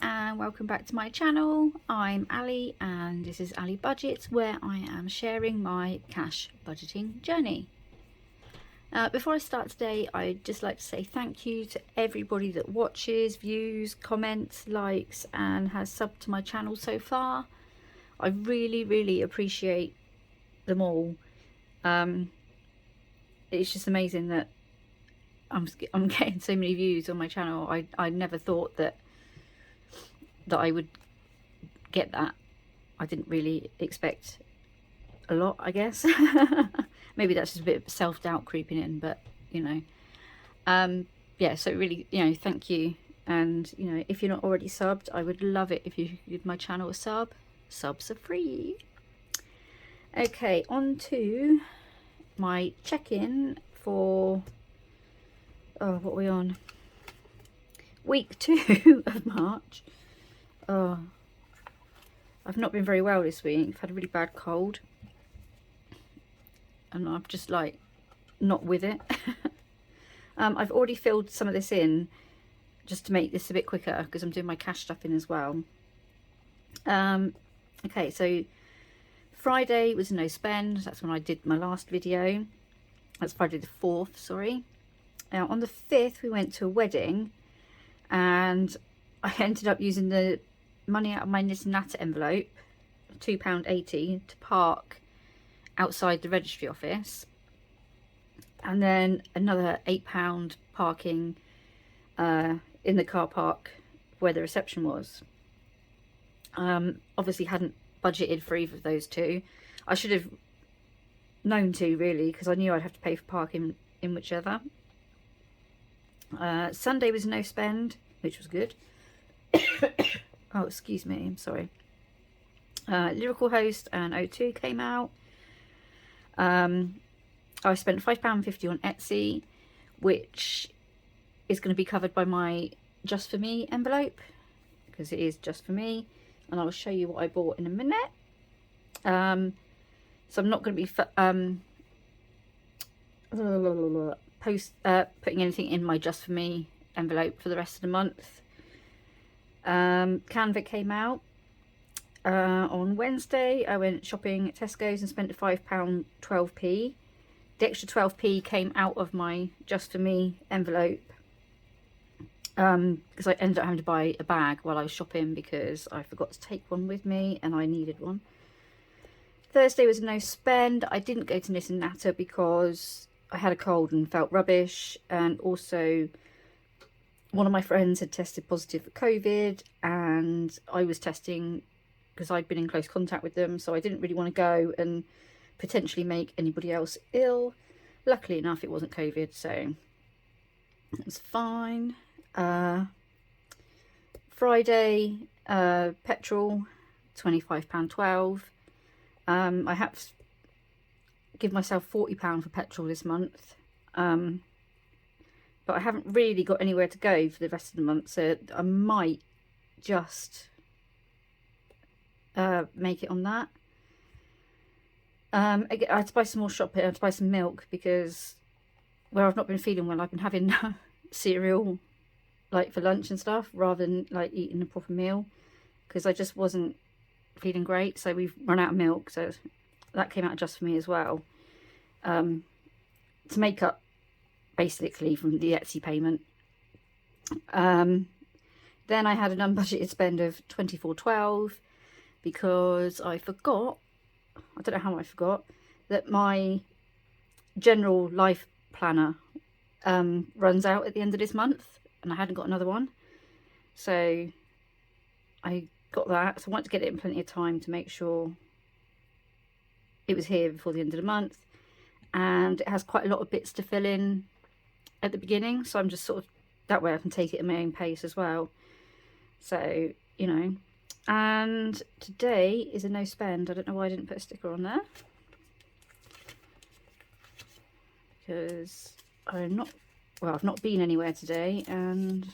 Hi and welcome back to my channel. I'm Ali and this is Ali Budgets, where I am sharing my cash budgeting journey. Before I start today, I'd just like to say thank you to everybody that watches, views, comments, likes and has subbed to my channel so far. I really appreciate them all. It's just amazing that I'm getting so many views on my channel. I never thought that I would get that. I didn't really expect a lot, I guess. Maybe that's just a bit of self-doubt creeping in, but you know, yeah, so really, you know, thank you. And you know, if you're not already subbed, I would love it if you give my channel a sub. Subs are free. Okay, on to my check-in for what are we on? Week 2 of March. Oh, I've not been very well this week. I've had a really bad cold and I'm just like not with it. I've already filled some of this in just to make this a bit quicker because I'm doing my cash stuff in as well. Okay, so Friday was no spend. That's when I did my last video. That's Friday the 4th, sorry. Now on the 5th we went to a wedding and I ended up using the money out of my Nissan Natter envelope, £2.80, to park outside the registry office, and then another £8 parking in the car park where the reception was. Obviously hadn't budgeted for either of those two. I should have known to, really, because I knew I'd have to pay for parking in whichever. Sunday was no spend, which was good. Oh, excuse me, I'm sorry. Lyrical Host and O2 came out. I spent £5.50 on Etsy, which is going to be covered by my Just For Me envelope, because it is just for me, and I'll show you what I bought in a minute. So I'm not going to be putting anything in my Just For Me envelope for the rest of the month. Canva came out on Wednesday. I went shopping at Tesco's and spent £5 12p. The extra 12p came out of my Just For Me envelope because I ended up having to buy a bag while I was shopping because I forgot to take one with me and I needed one. Thursday was no spend. I didn't go to Nissan Natter because I had a cold and felt rubbish, and also one of my friends had tested positive for COVID and I was testing because I'd been in close contact with them, so I didn't really want to go and potentially make anybody else ill. Luckily enough, it wasn't COVID, so it was fine. Friday, petrol, £25.12. I have to give myself £40 for petrol this month. But I haven't really got anywhere to go for the rest of the month, so I might just make it on that. I had to buy some more shopping. I had to buy some milk because where I've not been feeling well, I've been having cereal like for lunch and stuff rather than like eating a proper meal because I just wasn't feeling great. So we've run out of milk, so that came out Just For Me as well, to make up basically from the Etsy payment. Then I had an unbudgeted spend of £24.12 because I forgot, I don't know how I forgot, that my general life planner runs out at the end of this month and I hadn't got another one, so I got that. So I wanted to get it in plenty of time to make sure it was here before the end of the month, and it has quite a lot of bits to fill in at the beginning, so I'm just sort of, that way I can take it at my own pace as well. So, you know, and today is a no spend. I don't know why I didn't put a sticker on there, because I'm not, well, I've not been anywhere today and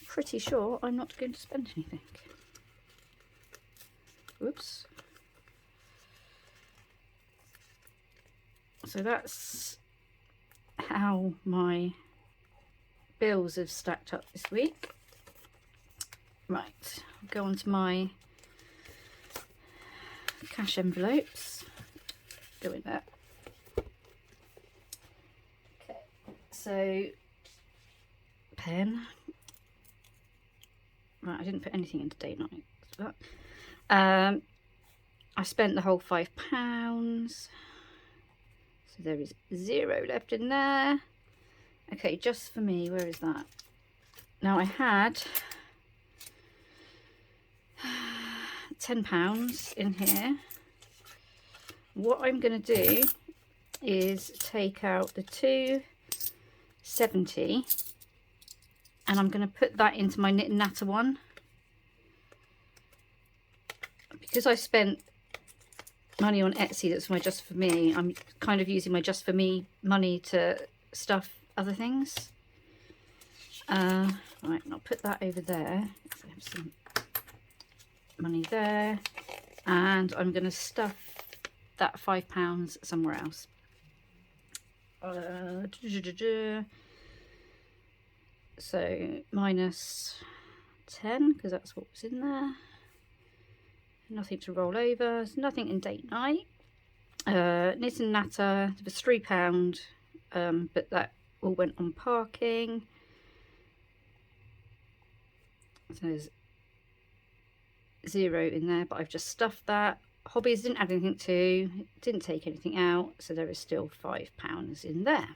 pretty sure I'm not going to spend anything. Whoops. So that's how my bills have stacked up this week. Right, go on to my cash envelopes. Go in there. Okay, so pen. Right, I didn't put anything into date night. I spent the whole £5. So there is 0 left in there. Okay, just for me, where is that? Now I had £10 in here. What I'm going to do is take out the 270 and I'm going to put that into my Knit and Natter one. Because I spent money on Etsy that's my Just For Me, I'm kind of using my Just For Me money to stuff other things. Right, I'll put that over there. So I have some money there, and I'm going to stuff that £5 somewhere else. So minus 10 because that's what was in there. Nothing to roll over. There's nothing in date night. Knit and Natter was £3, but that all went on parking. So there's 0 in there, but I've just stuffed that. Hobbies didn't add anything to, didn't take anything out, so there is still £5 in there.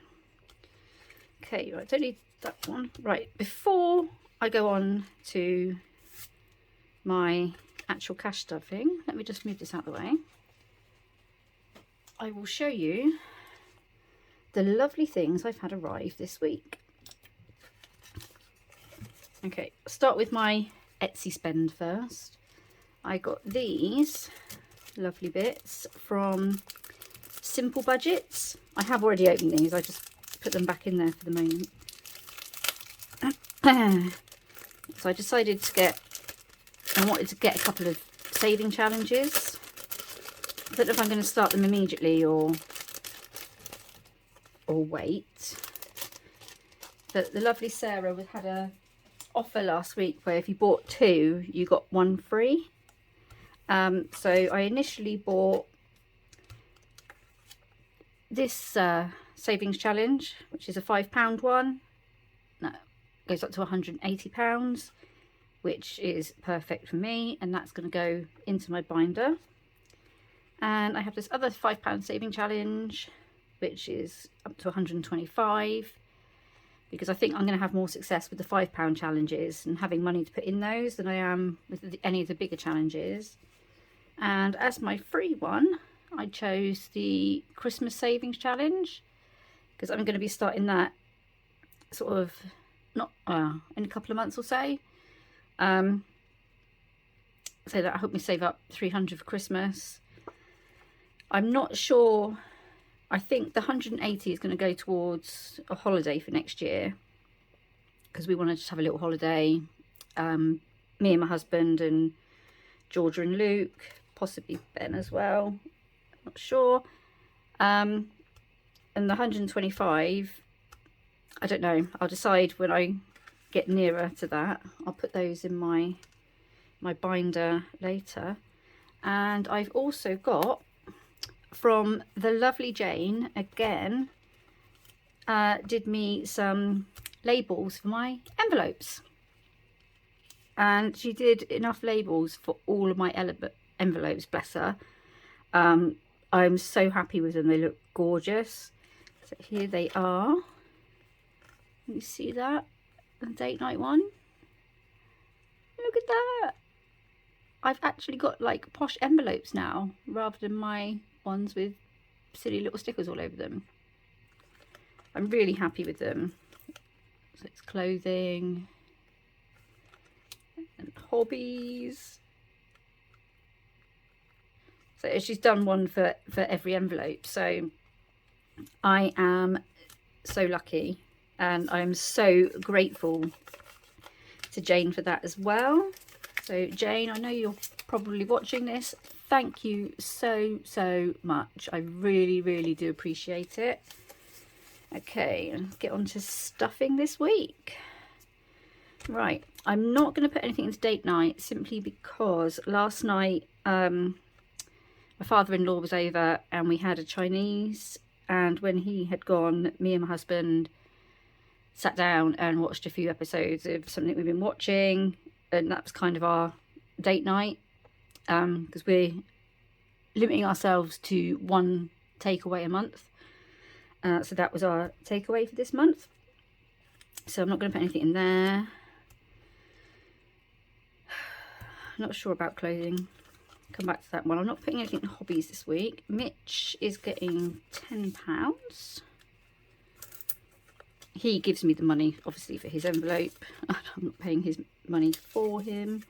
Okay, right, don't need that one. Right, before I go on to my actual cash stuffing, let me just move this out of the way. I will show you the lovely things I've had arrive this week. Okay, start with my Etsy spend first. I got these lovely bits from Simple Budgets. I have already opened these, I just put them back in there for the moment. So I decided to I wanted to get a couple of saving challenges. I don't know if I'm going to start them immediately or wait. But the lovely Sarah had a offer last week where if you bought 2 you got 1 free. So I initially bought this savings challenge, which is a £5 one. No, it goes up to £180, which is perfect for me, and that's going to go into my binder. And I have this other £5 saving challenge, which is up to 125, because I think I'm going to have more success with the £5 challenges and having money to put in those than I am with any of the bigger challenges. And as my free one, I chose the Christmas savings challenge, because I'm going to be starting that sort of not in a couple of months or so. So that I hope we save up 300 for Christmas. I'm not sure. I think the 180 is going to go towards a holiday for next year, because we want to just have a little holiday. Me and my husband and Georgia and Luke, possibly Ben as well. Not sure. And the 125, I don't know. I'll decide when I get nearer to that. I'll put those in my binder later. And I've also got from the lovely Jane again, did me some labels for my envelopes, and she did enough labels for all of my envelopes, bless her. I'm so happy with them. They look gorgeous. So here they are. Can you see that? The date night one. Look at that. I've actually got like posh envelopes now, rather than my ones with silly little stickers all over them. I'm really happy with them. So it's clothing and hobbies. So she's done one for every envelope. So I am so lucky, and I'm so grateful to Jane for that as well. So Jane, I know you're probably watching this. Thank you so much. I really do appreciate it. Okay, and get on to stuffing this week. Right, I'm not going to put anything into date night simply because last night my father-in-law was over and we had a Chinese, and when he had gone, me and my husband sat down and watched a few episodes of something we've been watching, and that was kind of our date night, because we're limiting ourselves to one takeaway a month. So that was our takeaway for this month. So I'm not going to put anything in there. Not sure about clothing. Come back to that one. I'm not putting anything in hobbies this week. Mitch is getting £10. He gives me the money, obviously, for his envelope. I'm not paying his money for him.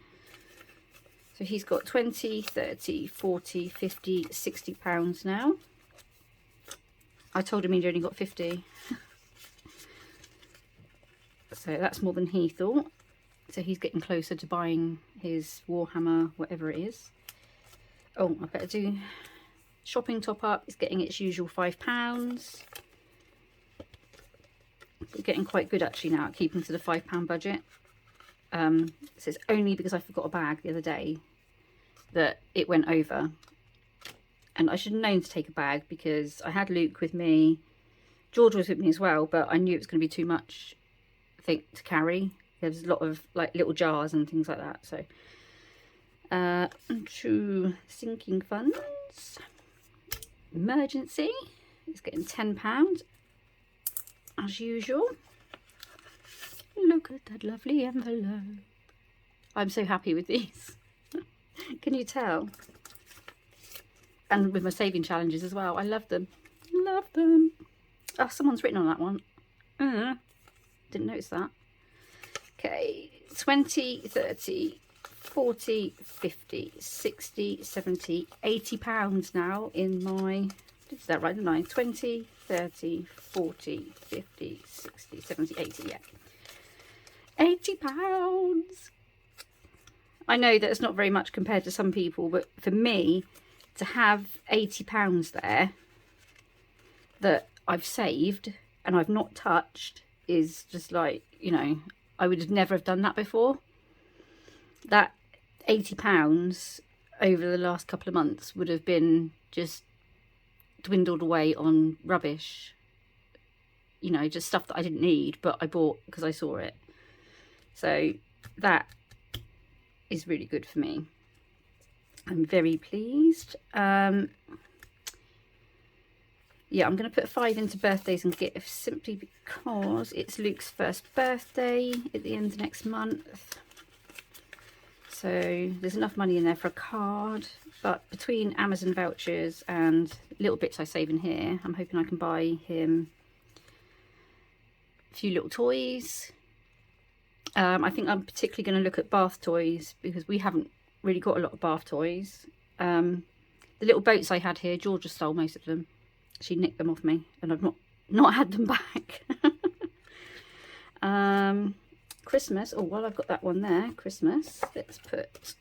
So he's got 20, 30, 40, 50, 60 pounds now. I told him he'd only got 50. So that's more than he thought. So he's getting closer to buying his Warhammer, whatever it is. Oh, I better do shopping top up. It's getting its usual £5. We're getting quite good actually now at keeping to the £5 budget. So it's only because I forgot a bag the other day that it went over. And I should have known to take a bag because I had Luke with me. George was with me as well, but I knew it was going to be too much, I think, to carry. There's a lot of like little jars and things like that. So, to sinking funds. Emergency is getting £10 as usual. Look at that lovely envelope. I'm so happy with these. Can you tell? And with my saving challenges as well. I love them. Love them. Oh, someone's written on that one. Didn't notice that. Okay, 20, 30, 40, 50, 60, 70, 80 pounds now in my, did that right, didn't I? 20, 30, 40, 50, 60, 70, 80, yeah. 80 pounds. I know that's not very much compared to some people, but for me, to have 80 pounds there that I've saved and I've not touched is just like, you know, I would have never have done that before. That £80 over the last couple of months would have been just dwindled away on rubbish. You know, just stuff that I didn't need, but I bought because I saw it. So that is really good for me. I'm very pleased. Yeah, I'm going to put 5 into birthdays and gifts simply because it's Luke's first birthday at the end of next month. So there's enough money in there for a card. But between Amazon vouchers and little bits I save in here, I'm hoping I can buy him a few little toys. I think I'm particularly going to look at bath toys because we haven't really got a lot of bath toys. The little boats I had here, Georgia stole most of them. She nicked them off me and I've not had them back. Christmas. Oh, well, I've got that one there. Christmas. Let's put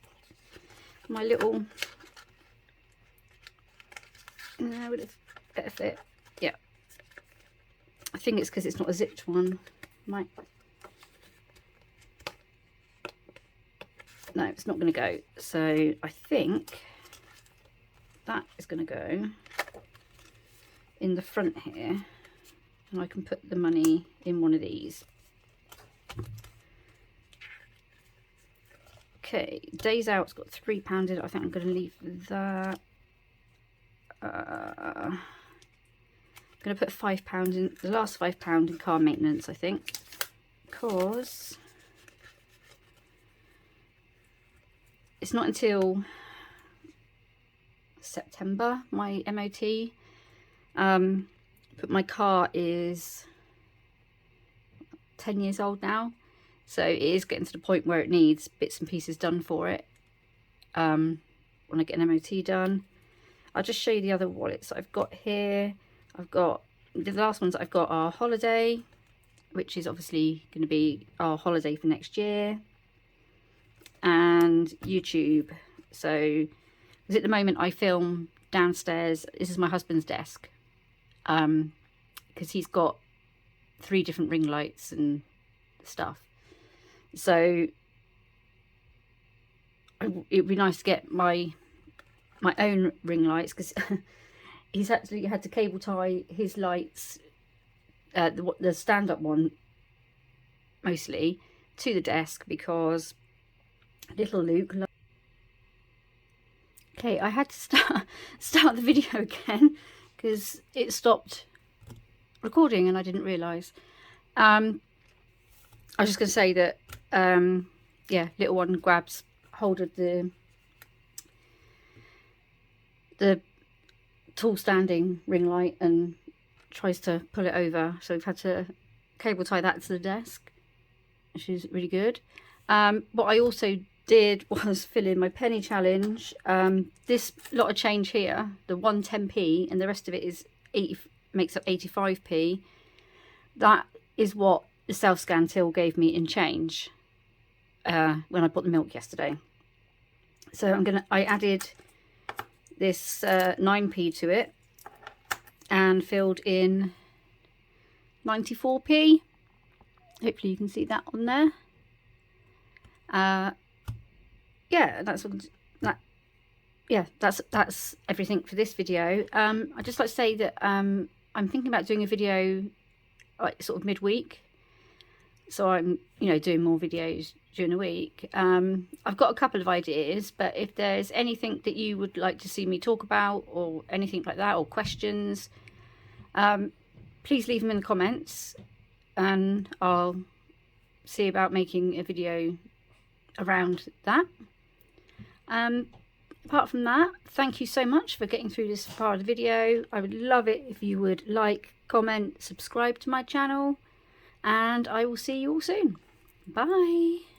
my little... No, would it better fit? Yeah. I think it's because it's not a zipped one. Might... No, it's not going to go. So I think that is going to go in the front here, and I can put the money in one of these. Okay, days out's got £3 in it. I think I'm going to leave that. I'm going to put £5 in, the last £5 in car maintenance, I think, because it's not until September, my MOT. But my car is 10 years old now, so it is getting to the point where it needs bits and pieces done for it. When I get an MOT done, I'll just show you the other wallets I've got here. I've got, the last ones I've got are holiday, which is obviously going to be our holiday for next year, and YouTube. So, because at the moment I film downstairs, this is my husband's desk, because he's got 3 different ring lights and stuff. So it'd be nice to get my own ring lights, because he's actually had to cable tie his lights, the stand-up one mostly, to the desk, because little Luke. Okay, I had to start the video again because it stopped recording and I didn't realise. I was just going to say that, yeah, little one grabs hold of the tall standing ring light and tries to pull it over, so we've had to cable tie that to the desk, which is really good. What I also did was fill in my penny challenge. This lot of change here, the 110p, and the rest of it is makes up 85p. That is what the self-scan till gave me in change when I bought the milk yesterday. So I added this 9p to it and filled in 94p. Hopefully you can see that on there. Yeah, that's everything for this video. I'd just like to say that I'm thinking about doing a video like sort of midweek, so I'm doing more videos during the week. I've got a couple of ideas, but if there's anything that you would like to see me talk about, or anything like that, or questions, please leave them in the comments and I'll see about making a video around that. Apart from that, thank you so much for getting through this part of the video. I would love it if you would like, comment, subscribe to my channel, and I will see you all soon. Bye.